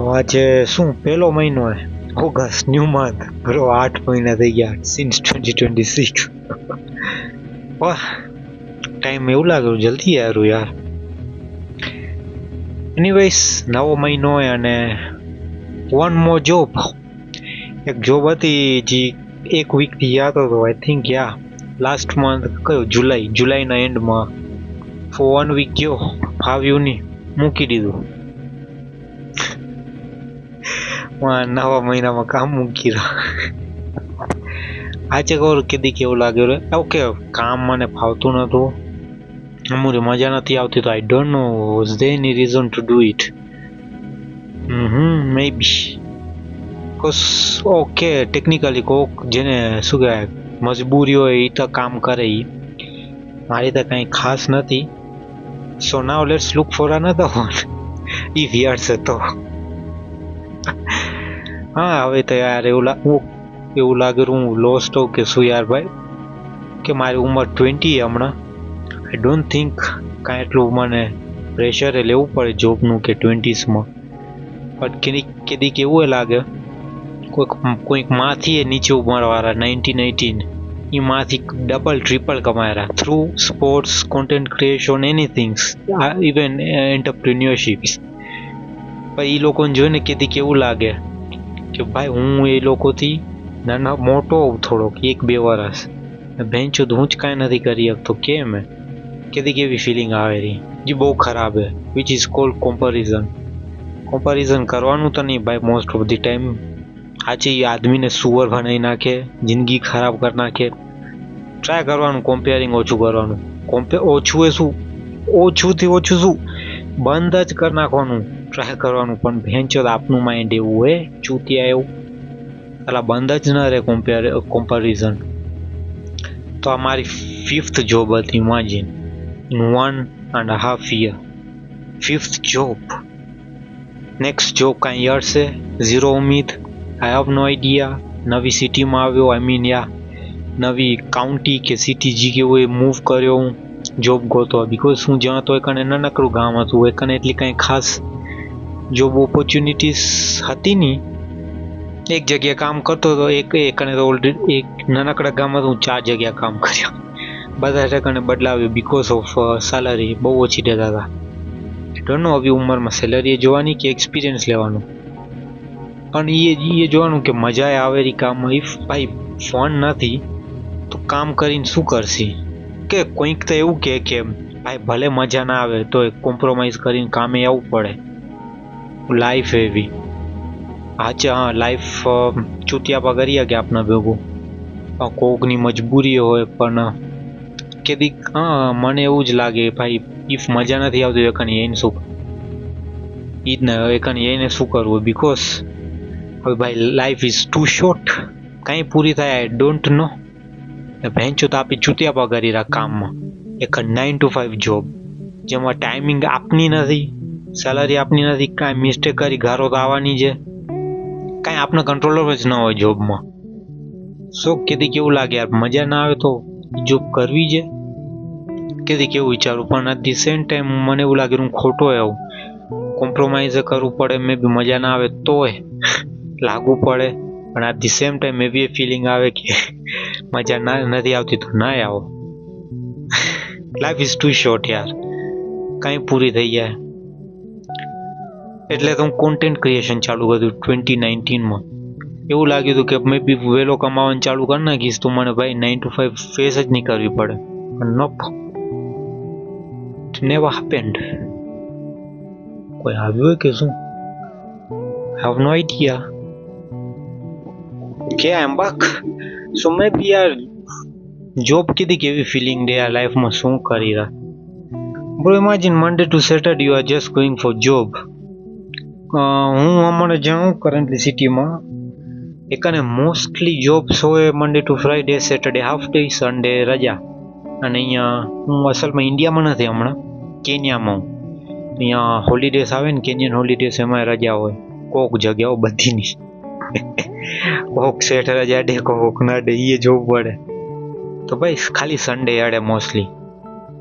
આજે શું પહેલો મહિનો હે ઓગસ્ટ ન્યૂ મંથ બ્રો 8 મહિના થઈ ગયા સિન્સ 2026 વાહ ટાઈમ એવું લાગ્યું જલ્દી આવ્યું યાર એનીવેઝ નવો મહિનો હોય અને વન મોર જોબ એક જોબ હતી જે એક વીકથી યાદ હતો આઈ થિંક યા લાસ્ટ મંથ કયો જુલાઈના એન્ડમાં ફોર 1 વીક ગયો આવ્યું નહીં મૂકી દીધું નવા મહિનામાં કામ મૂકી રહ્યો આજે કહું કીધી કેવું લાગ્યું રે ઓકે કામ મને ફાવતું નતું અમુરે મજા નથી આવતી તો I don't know was there any reason to do it maybe cause okay technically કોક જેને શું કહેવાય મજબૂરી હોય એ તો કામ કરે એ મારી તો કંઈ ખાસ નથી so now let's look for another one if years હતો હા હવે તો યાર એવું લાગે હું લોસ્ટ હોઉં કે શું યાર ભાઈ કે મારી ઉંમર 20 હમણાં આઈ ડોન્ટ થિંક કાંઈ એટલું મને પ્રેશરે લેવું પડે જોબનું કે 20sમાં પણ કીધી કેવું લાગે કોઈક માંથી નીચે ઉંમરવાળા 1918 એ માંથી ડબલ ટ્રિપલ કમાયેલા through sports content creation anythings even entrepreneurship પણ એ લોકોને જોઈને કીધી કેવું લાગે કે ભાઈ હું એ લોકોથી નાના મોટો હોઉં થોડોક 1-2 વર્ષ ભેંચો હું જ કાંઈ નથી કરી શકતો કેમ કીધી કેવી ફિલિંગ આવે રહી જે બહુ ખરાબ હે વિચ ઇઝ કોલ્ડ કમ્પેરિઝન કરવાનું તો નહીં ભાઈ મોસ્ટ ઓફ ધી ટાઈમ આજે એ આદમીને સુવર બનાવી નાખે જિંદગી ખરાબ કરી નાખે ટ્રાય કરવાનું કમ્પેરિંગ ઓછું કરવાનું ઓછું એ શું ઓછુંથી ઓછું શું બંધ જ કરી નાખવાનું ટ્રાય કરવાનું પણ ભેંચો આપનું માઇન્ડ એવું હોય ચૂતિયા એવું એટલે બંધ જ ન રહે કમ્પેરિઝન તો આ મારી 5th જોબ હતી imagine in 1.5 year 5th job next job કાંઈ યર્સ છે ઝીરો ઉમ્મીદ આઈ હેવ નો આઈડિયા નવી સિટીમાં આવ્યો આઈ મીન યા નવી કાઉન્ટી કે સિટી જે કેવું એ મૂવ કર્યો હું જોબ ગોતો બિકોઝ હું જ્યાં તો એકને નાનકડું ગામ હતું એકને એટલી કાંઈ ખાસ જોબ ઓપોર્ચ્યુનિટીઝ હતી નહીં એક જગ્યાએ કામ કરતો હતો એકને તો ઓલરેડી એક નાનકડા ગામમાં હું 4 જગ્યા કામ કર્યા બધા ઠેકાણે બદલાવ્યું બિકોઝ ઓફ સેલરી બહુ ઓછી દેતા હતા ડોન્ટ નો આવી ઉંમરમાં સેલરી જોવાની કે એક્સપિરિયન્સ લેવાનું પણ એ જોવાનું કે મજા આવે એ કામમાં ઇફ ભાઈ ફોન નથી તો કામ કરીને શું કરશી કે કોઈક તો એવું કે ભાઈ ભલે મજા ના આવે તો કોમ્પ્રોમાઇઝ કરીને કામે આવવું પડે લાઈફ એવી હા લાઈફ ચૂતિયાપા કરીએ કે આપના ભેગું કોકની મજબૂરી હોય પણ કેદી મને એવું જ લાગે ભાઈ ઇફ મજા નથી આવતી એકાની એને શું એ જ ને એકાની એને શું કરવું બિકોઝ હવે ભાઈ લાઈફ ઇઝ ટુ શોર્ટ કાંઈ પૂરી થાય આઈ ડોન્ટ નો ભેંચો તો આપી ચૂતિયાપા કરી રહ્યા કામમાં એક 9 to 5 જોબ જેમાં ટાઈમિંગ આપની નથી સેલરી આપની નથી કાંઈ મિસ્ટેક કરી ગારો તો આવવાની છે કાંઈ આપણે કંટ્રોલર જ ન હોય જોબમાં સો કેદી કેવું લાગે યાર મજા ના આવે તો જોબ કરવી છે કેદી કેવું વિચારું પણ એટ ધી સેમ ટાઈમ મને એવું લાગે હું ખોટો આવું કોમ્પ્રોમાઇઝ કરવું પડે મે બી મજા ના આવે તોય લાગવું પડે પણ at the same time maybe એ ફિલિંગ આવે કે મજા નથી આવતી તો ના આવો લાઈફ ઇઝ ટુ શોર્ટ યાર કાંઈ પૂરી થઈ જાય એટલે તો હું કોન્ટેન્ટ ક્રિએશન ચાલુ કર્યું 2019માં એવું લાગ્યું હતું કે મે બી વહેલો કમાવાનું ચાલુ કરી નાખીશ તો મને ભાઈ 9 to 5 ફેસ જ નહીં કરવી પડે પણ નોપ નેવર હેપન્ડ કોઈ આવ્યું કે શું હેવ નો આઈડિયા કે આઈ એમ બેક સો મે બી યાર જોબ કીધી કેવી ફિલિંગ દે યાર લાઈફમાં શું કરી રહ્યા bro imagine Monday to Saturday you are just going for job હું હમણાં જાઉં કરન્ટલી સિટીમાં એકને મોસ્ટલી જોબ્સ હોય Monday to Friday Saturday half day Sunday રજા અને અહીંયા હું અસલમાં ઇન્ડિયામાં નથી હમણાં કેન્યામાં હું અહીંયા હોલિડેસ આવે ને કેન્યન હોલિડેસ એમાં રજા હોય કોક જગ્યાઓ બધીની કોક સેટ રજા ડે કોક ના ડે એ જોવું પડે તો ભાઈ ખાલી સન્ડે અડે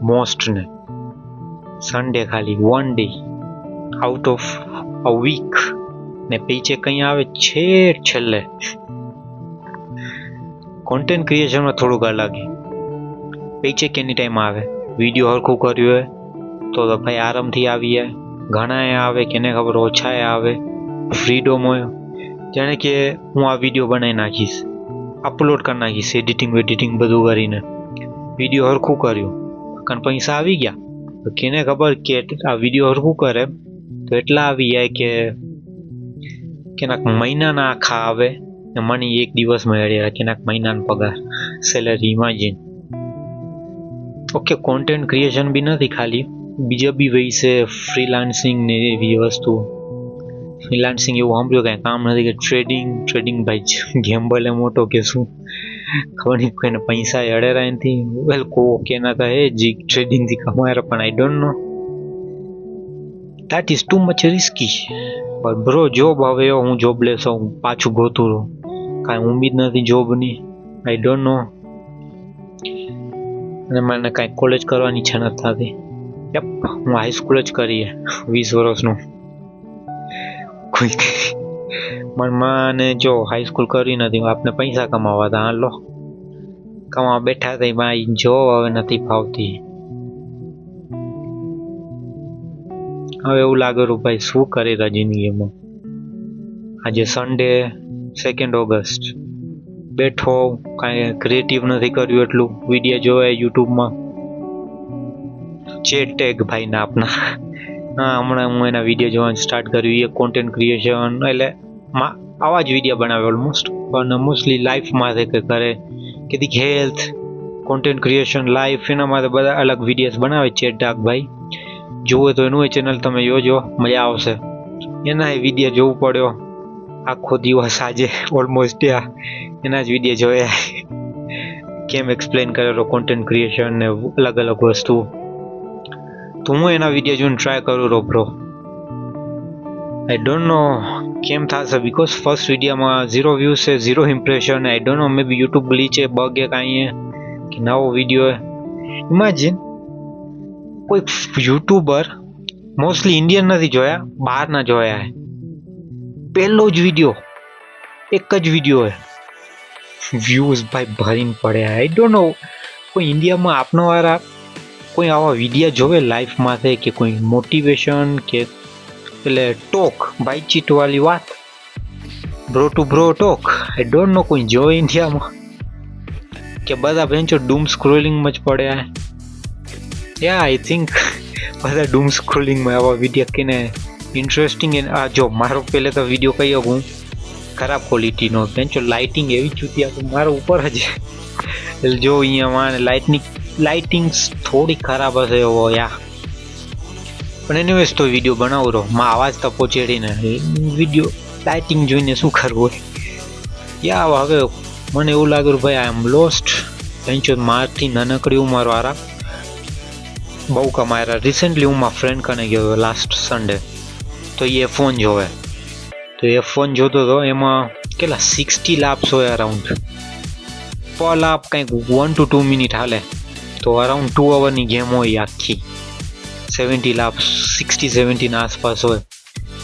મોસ્ટ ને સન્ડે ખાલી 1 day out of a week ને પેચેક કઈ આવે છે છેલ્લે. કોન્ટેન્ટ ક્રિએશનમાં થોડુંક અલગ પેચેક એની ટાઈમ આવે. વિડીયો હરખું કર્યું હોય તો ભાઈ આરામથી આવી જાય. ઘણા આવે કે એને ખબર ઓછા આવે. ફ્રીડમ હોય જાણે કે હું આ વિડીયો બનાવી નાખીશ, અપલોડ કરી નાખીશ, એડિટિંગ બધું કરીને વિડીયો હરખું કર્યું કારણ પૈસા આવી ગયા. તો કેને ખબર કે આ વિડીયો હરખું કરે તો એટલા આવી જાય કે નાક મહિનાના આખા આવે ને મને એક દિવસમાં એડે કે નાક મહિનાનો પગાર salary. Imagine. Okay, content creation બી નથી ખાલી, બીજા બી વહી છે ફ્રીલાન્સિંગ ને એવી વસ્તુ. ફ્રીલાન્સિંગ એવું સાંભળ્યું કાંઈ કામ નથી કે ટ્રેડિંગ ભાઈ ગેમ્બલ મોટો કે શું ખબર નહીં, કોઈને પૈસા અડેરા એનાથી વેલ કો કે ના તો હે જી ટ્રેડિંગથી કમાય પણ આઈ don't no, that is too much risky. પણ બ્રો જોબ હવે હું જોબ લેશો પાછું ગોતું રહું, કાંઈ ઉમ્મીદ નથી જોબની. આઈ ડોન્ટ નો. અને મને કાંઈ કોલેજ કરવાની ઈચ્છા નથી થતી. યપ, હું હાઈસ્કૂલ જ કરીએ 20 વર્ષનું. કોઈ મને જો હાઈસ્કૂલ કરી નથી, આપને પૈસા કમાવા હતા. હાલો કમાવા બેઠા હતા ભાઈ, જો હવે નથી ફાવતી. હવે એવું લાગે ભાઈ શું કરી રહ્યા જિંદગીમાં. આજે સન્ડે 2 ઓગસ્ટ બેઠો, કાંઈ ક્રિએટિવ નથી કર્યું એટલું. વિડીયો જોયા યુટ્યુબમાં, ચેટ ટેગ ભાઈના આપના. હા, હમણાં હું એના વિડીયો જોવાનું સ્ટાર્ટ કર્યું. એ કોન્ટેન્ટ ક્રિએશન એટલે આવા જ વિડીયો બનાવે ઓલમોસ્ટ, પણ મોસ્ટલી લાઈફમાં કરે કે દી હેલ્થ, કોન્ટેન્ટ ક્રિએશન, લાઈફ, એના માટે બધા અલગ વિડીયોઝ બનાવે ચેટ ડાક ભાઈ. જોવો તો એનું ચેનલ તમે જોજો, મજા આવશે. એના વિડીયો જોવું પડ્યો આખો દિવસ. આજે ઓલમોસ્ટ એના જ વિડીયો જોયા, કેમ એક્સપ્લેન કરેલો કોન્ટેન્ટ ક્રિએશન ને અલગ અલગ વસ્તુ. તો હું એના વિડીયો જોઈને ટ્રાય કરું રહો બ્રો. આઈ ડોન્ટ નો કેમ થશે, બીકોઝ ફર્સ્ટ વિડીયોમાં 0 વ્યૂઝ છે, 0 impression. I don't know, maybe YouTube glitch છે, બગ એ કાંઈ કે નવો વિડીયો. ઇમેજિન કોઈ યુટ્યુબર, મોસ્ટલી ઇન્ડિયન નથી જોયા, બહારના જોયા, પહેલો જ વિડીયો, એક જ વિડીયો વ્યૂઝ ભાઈ ભરીને પડ્યા. આઈ ડોન્ટ નો કોઈ ઇન્ડિયામાં આપના વાળા કોઈ આવા વિડીયો જોવે લાઈફમાં કે કોઈ મોટિવેશન કે એટલે ટોક બાઈચીટ વાળી વાત, bro to bro talk. I don't know કોઈ જોવે ઇન્ડિયામાં કે બધા ભેંચો ડૂમ સ્ક્રોલિંગમાં જ પડ્યા. યા આઈ થિંક બધા ડૂમ સ્ક્રોલિંગમાં આવા વિડીયો કેને ઇન્ટરેસ્ટિંગ. આ જો મારો પહેલે તો વિડીયો કહી હું ખરાબ ક્વોલિટીનો ભેંચો, લાઇટિંગ એવી ચૂતી હતું મારો ઉપર જ. જો અહીંયા લાઇટિંગ થોડી ખરાબ હશે એવો યા, પણ એનીવેઝ તો વિડીયો બનાવું રહો માં આવાજ તો પહોંચેડીને વિડીયો લાઇટિંગ જોઈને શું કરવું હોય યા. હવે મને એવું લાગ્યું ભાઈ આઈ એમ લોસ્ટ. ભેંચો મારથી નાનકડી ઉંમર વાળા બહુ કમાયા. રિસેન્ટલી હું મારા ફ્રેન્ડ કને ગયો લાસ્ટ સન્ડે, તો એ ફોન જોવે, તો એ ફોન જોતો હતો. એમાં કેટલા 60 લાપ્સ હોય અરાઉન્ડ, પર લાપ કંઈક 1 to 2 મિનિટ હાલે, તો અરાઉન્ડ 2 અવરની ગેમ હોય આખી. 70 લાપ્સ 60-70 ના આસપાસ હોય,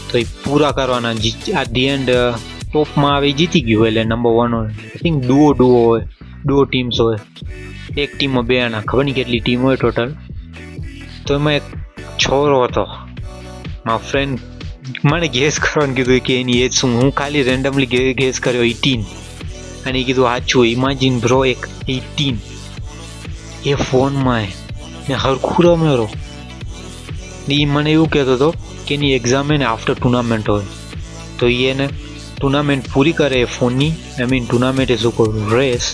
તો એ પૂરા કરવાના. આ ધી એન્ડ ટોપમાં આવી જીતી ગયું એટલે નંબર 1 હોય. આઈ થિંક ડુઓ હોય, ડુઓ ટીમ્સ હોય, એક ટીમમાં 2 આના, ખબર નહીં કેટલી ટીમ હોય ટોટલ. તો એમાં એક છોરો હતો, મારા ફ્રેન્ડ મને ગેસ કરવાનું કીધું કે એની એજ શું. હું ખાલી રેન્ડમલી ગેસ કર્યો 18, અને એ કીધું સાચું. ઇમેજિન બ્રો, એક 18 એ ફોનમાં ને હરખું રમેરો. એ મને એવું કહેતો હતો કે એની એક્ઝામ ને આફ્ટર ટુર્નામેન્ટ હોય, તો એને ટુર્નામેન્ટ પૂરી કરે એ ફોનની, આઈ મીન ટુર્નામેન્ટ એ શું કરું રેસ,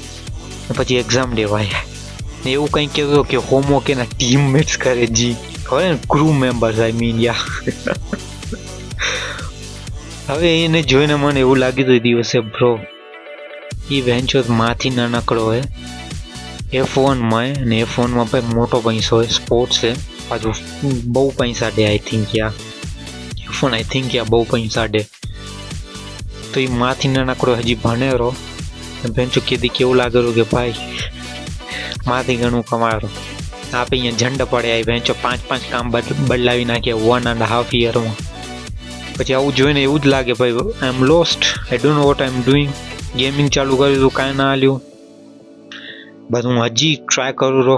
પછી એક્ઝામ દેવાય ને એવું કંઈક કહેતો હતો કે હોમવર્ક એના ટીમમેટ્સ કરે. જી ખબર ને, ક્રૂ મેમ્બર્સ આઈ મીન યા. હવે એને જોઈને મને એવું લાગ્યું હતું એ દિવસે બ્રો, એ વેન્ચર માંથી નાનકડો હોય એ ફોનમાં, ને એ ફોનમાં ભાઈ મોટો પૈસો હોય, સ્પોર્ટ્સ છે પાછું બહુ પૈસા દે. I think yeah phone, I think yeah બહુ પૈસા દે. તો એ માંથી નાનકડો હજી ભણેરો, ભેંચો કીધી કેવું લાગેલું કે ભાઈ માંથી ઘણું કમાયો. આપે અહીંયા ઝંડ પડે, ભેંચો 5 કામ બદલાવી નાખ્યા 1.5 yearમાં. પછી આવું જોઈને એવું જ લાગે ભાઈ I am lost, I don't know what I am doing. Gaming ચાલુ કર્યું હતું કાંઈ ના હાલ્યું, બસ હું હજી ટ્રાય કરું રહો,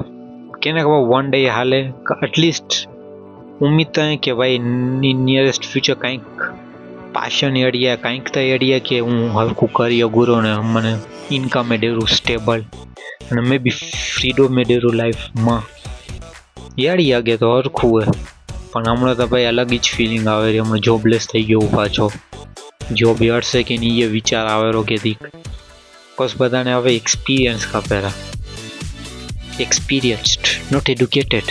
કેને ખબર વન ડે હાલે. એટલીસ્ટ ઉમ્મીદ તો કે ભાઈ નિયરેસ્ટ ફ્યુચર કંઈક પાશન એડિયા કંઈક તો એડિયા કે હું હરખું કરી અઘુરો ને મને ઇન્કમ એડેરું સ્ટેબલ અને મે બી ફ્રીડમ એડેરું લાઈફમાં યાડી આગે તો હરખું હે. પણ હમણાં તો ભાઈ અલગ જ ફિલિંગ આવે છે. હમણાં જોબલેસ થઈ ગયો પાછો, જોબ યડશે કે નહીં એ વિચાર આવેલો કે દીક બસ બધાને હવે એક્સપિરિયન્સ ખપેરા, experienced not educated,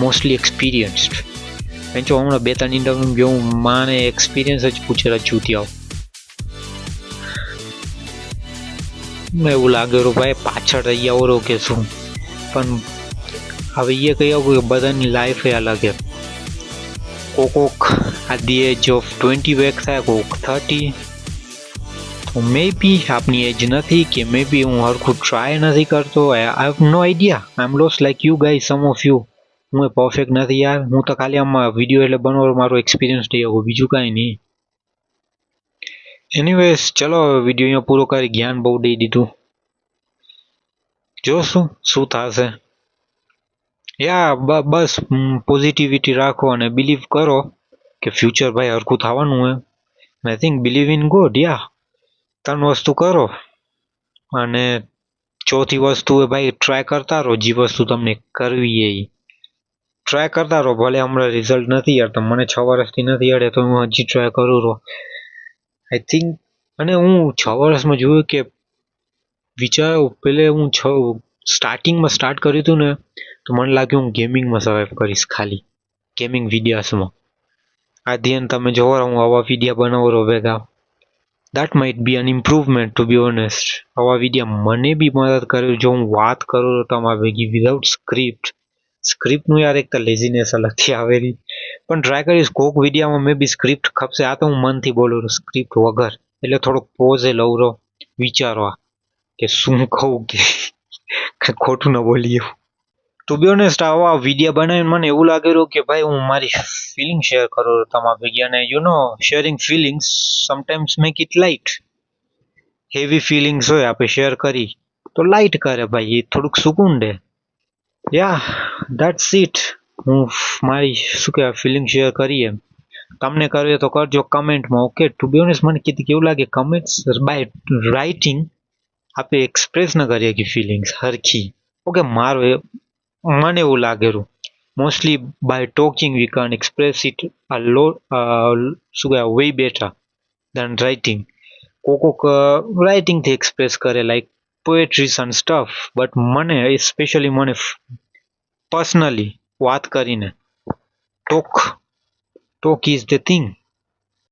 mostly experienced. જો હમણાં 2-3 ઇન્ટરવ્યુ ગયો હું માને એક્સપિરિયન્સ જ પૂછેલા ચૂતિયાઓ. એવું લાગે ભાઈ પાછળ રહી આવો કે શું, પણ હવે એ કહી આવું કે બધાની લાઈફ એ અલગ છે. કોક at the age of 20 વેક થાય, કોક 30. મે બી આપની એજ નથી કે મે બી હું હરખું ટ્રાય નથી કરતો. I have no idea, I am lost like you guys, some of you. હું એ પરફેક્ટ નથી યાર, હું તો ખાલી આમાં વિડીયો એટલે બનાવવાનો મારો એક્સપિરિયન્સ થઈ ગયો, બીજું કાંઈ નહીં. એનીવેઝ ચલો વિડીયો અહીંયા પૂરો કરી, જ્ઞાન બહુ દઈ દીધું, જોશું શું થશે. યા બસ પોઝિટિવિટી રાખો અને બિલીવ કરો કે ફ્યુચર ભાઈ હરખું થવાનું હોય. I think believe in God. યા 3 વસ્તુ કરો અને ચોથી વસ્તુ એ ભાઈ ટ્રાય કરતા રહો. જે વસ્તુ તમને કરવી એ ટ્રાય કરતા રહો. ભલે હમણાં રિઝલ્ટ નથી યાર, તો મને 6 વર્ષથી નથી યાર, તો હું હજી ટ્રાય કરું રહો. આઈ થિંક અને હું 6 વર્ષમાં જોયું કે વિચારો પેલે હું સ્ટાર્ટિંગમાં સ્ટાર્ટ કર્યું હતું ને તો મને લાગ્યું હું ગેમિંગમાં સર્વાઈવ કરીશ, ખાલી ગેમિંગ વિડીયાસમાં. આ ધ્યાન તમે જોવો હું આવા વિડીયા બનાવો રહો ભેગા, that might be an improvement to be honest. આવા વિડીયા મને બી મદદ કર્યું જો હું વાત કરું તો તમારા ભેગી વિધાઉટ સ્ક્રિપ્ટનું યાર એક તો લેઝીનેસ અલગથી આવેલી, પણ ટ્રાય કરીશ કોક વિડીયામાં મે બી સ્ક્રિપ્ટ ખપશે. આ તો હું મનથી બોલું છું સ્ક્રિપ્ટ વગર, એટલે થોડોક પોઝ એ લઉં રહો વિચારવા કે શું કહું કે ખોટું ન બોલીએ. ટુ બી ઓનેસ્ટ આવા વિડીયો બનાવીને મને એવું લાગેલું કે ભાઈ હું મારી ફિલિંગ શેર કરું તમારા ભેગી, અને you know sharing feelings sometimes make it light. Heavy feelings હોય આપણે શેર કરી તો લાઇટ કરે ભાઈ, એ થોડુંક સુકૂન દે. યા દેટ્સ ઇટ. હું મારી શું કહેવાય ફિલિંગ શેર કરીએ, તમને કરવી તો કરજો કમેન્ટમાં. ઓકે, ટુ બી ઓનેસ્ટ મને કેવું લાગે કમેન્ટ્સ બાય રાઇટિંગ આપણે એક્સપ્રેસ ન કરીએ કે ફિલિંગ્સ હરખી. ઓકે, મારો મને એવું લાગેલું mostly by talking we can express it a lot શું કહેવાય વે બેટર દેન રાઇટિંગ. કોક રાઇટિંગથી એક્સપ્રેસ કરે like poetries and stuff, but મને સ્પેશિયલી મને પર્સનલી વાત કરીને ટોક ઇઝ ધ થિંગ.